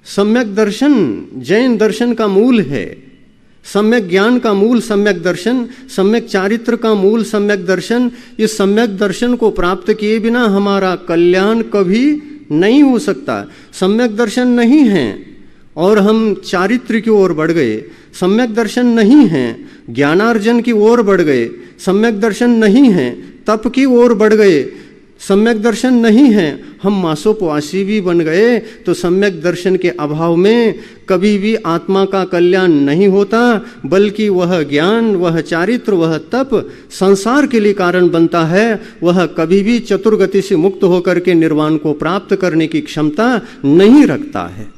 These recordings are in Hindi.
सम्यक दर्शन जैन दर्शन का मूल है। सम्यक ज्ञान का मूल सम्यक दर्शन, सम्यक चारित्र का मूल सम्यक दर्शन। इस सम्यक दर्शन को प्राप्त किए बिना हमारा कल्याण कभी नहीं हो सकता। सम्यक दर्शन नहीं है और हम चारित्र की ओर बढ़ गए, सम्यक दर्शन नहीं है ज्ञानार्जन की ओर बढ़ गए, सम्यक दर्शन नहीं है तप की ओर बढ़ गए, सम्यक दर्शन नहीं है हम मासोपवासी भी बन गए, तो सम्यक दर्शन के अभाव में कभी भी आत्मा का कल्याण नहीं होता, बल्कि वह ज्ञान, वह चारित्र, वह तप संसार के लिए कारण बनता है। वह कभी भी चतुर्गति से मुक्त होकर के निर्वाण को प्राप्त करने की क्षमता नहीं रखता है।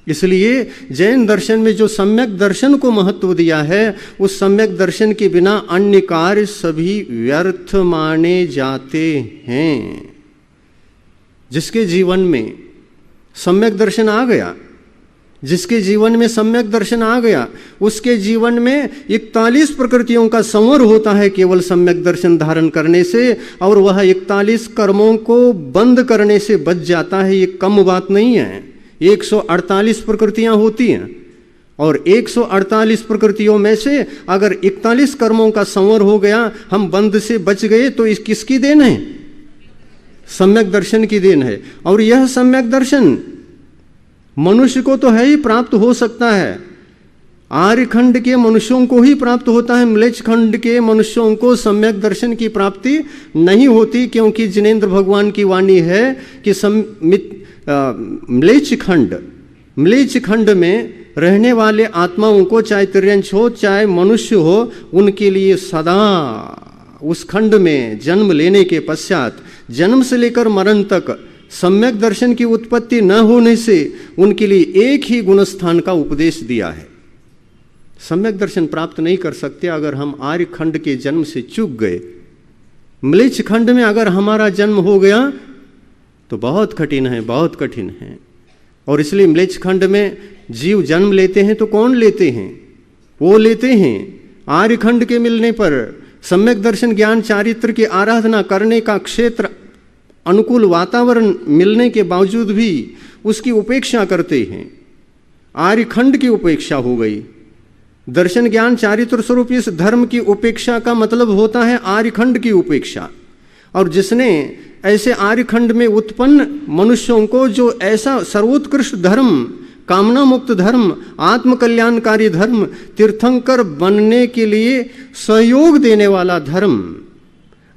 इसलिए जैन दर्शन में जो सम्यक दर्शन को महत्व दिया है, उस सम्यक दर्शन के बिना अन्य कार्य सभी व्यर्थ माने जाते हैं। जिसके जीवन में सम्यक दर्शन आ गया, जिसके जीवन में सम्यक दर्शन आ गया, उसके जीवन में 41 प्रकृतियों का संवर होता है केवल सम्यक दर्शन धारण करने से, और वह 41 कर्मों को बंद करने से बच जाता है। ये कम बात नहीं है। 148 प्रकृतियां होती हैं और 148 प्रकृतियों में से अगर 41 कर्मों का संवर हो गया, हम बंद से बच गए, तो इस किसकी देन है? सम्यक दर्शन की देन है। और यह सम्यक दर्शन मनुष्य को तो है ही, प्राप्त हो सकता है। आर्यखंड के मनुष्यों को ही प्राप्त होता है, म्लेच्छ खंड के मनुष्यों को सम्यक दर्शन की प्राप्ति नहीं होती, क्योंकि जिनेंद्र भगवान की वाणी है कि म्लेच्छ खंड में रहने वाले आत्माओं को, चाहे तिर्यंश हो चाहे मनुष्य हो, उनके लिए सदा उस खंड में जन्म लेने के पश्चात, जन्म से लेकर मरण तक सम्यक दर्शन की उत्पत्ति न होने से उनके लिए एक ही गुणस्थान का उपदेश दिया है। सम्यक दर्शन प्राप्त नहीं कर सकते अगर हम आर्य खंड के जन्म से चूक गए। म्लेच्छ खंड में अगर हमारा जन्म हो गया तो बहुत कठिन है, बहुत कठिन है। और इसलिए म्लेच्छ खंड में जीव जन्म लेते हैं तो कौन लेते हैं? वो लेते हैं आर्य खंड के मिलने पर सम्यक दर्शन ज्ञान चारित्र की आराधना करने का क्षेत्र, अनुकूल वातावरण मिलने के बावजूद भी उसकी उपेक्षा करते हैं। आर्य खंड की उपेक्षा हो गई। दर्शन ज्ञान चारित्र स्वरूप इस धर्म की उपेक्षा का मतलब होता है आर्य खंड की उपेक्षा। और जिसने ऐसे आर्यखंड में उत्पन्न मनुष्यों को जो ऐसा सर्वोत्कृष्ट धर्म, कामना मुक्त धर्म, आत्म कल्याणकारी धर्म, तीर्थंकर बनने के लिए सहयोग देने वाला धर्म,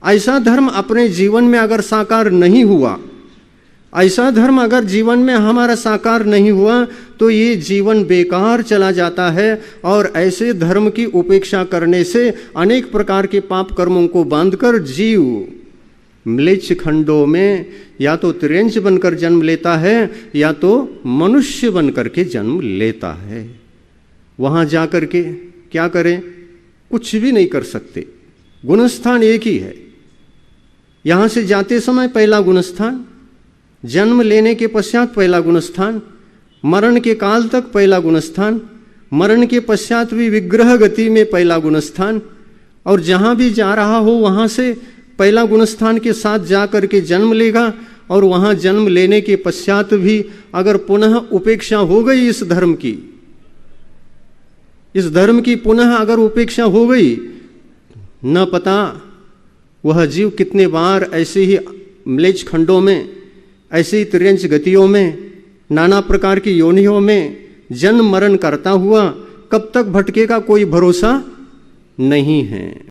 ऐसा धर्म अपने जीवन में अगर साकार नहीं हुआ, ऐसा धर्म अगर जीवन में हमारा साकार नहीं हुआ, तो ये जीवन बेकार चला जाता है। और ऐसे धर्म की उपेक्षा करने से अनेक प्रकार के पाप कर्मों को बांधकर जीव म्लेच्छ खंडों में या तो तिर्यंश बनकर जन्म लेता है या तो मनुष्य बनकर के जन्म लेता है। वहां जाकर के क्या करें? कुछ भी नहीं कर सकते। गुणस्थान एक ही है। यहां से जाते समय पहला गुणस्थान, जन्म लेने के पश्चात पहला गुणस्थान, मरण के काल तक पहला गुणस्थान, मरण के पश्चात भी विग्रह गति में पहला गुणस्थान, और जहां भी जा रहा हो वहां से पहला गुणस्थान के साथ जा करके जन्म लेगा। और वहां जन्म लेने के पश्चात भी अगर पुनः उपेक्षा हो गई इस धर्म की पुनः अगर उपेक्षा हो गई, न पता वह जीव कितने बार ऐसे ही म्लेच्छ खंडों में, ऐसे ही तिर्यंश गतियों में, नाना प्रकार की योनियों में जन्म मरण करता हुआ कब तक भटकेगा, कोई भरोसा नहीं है।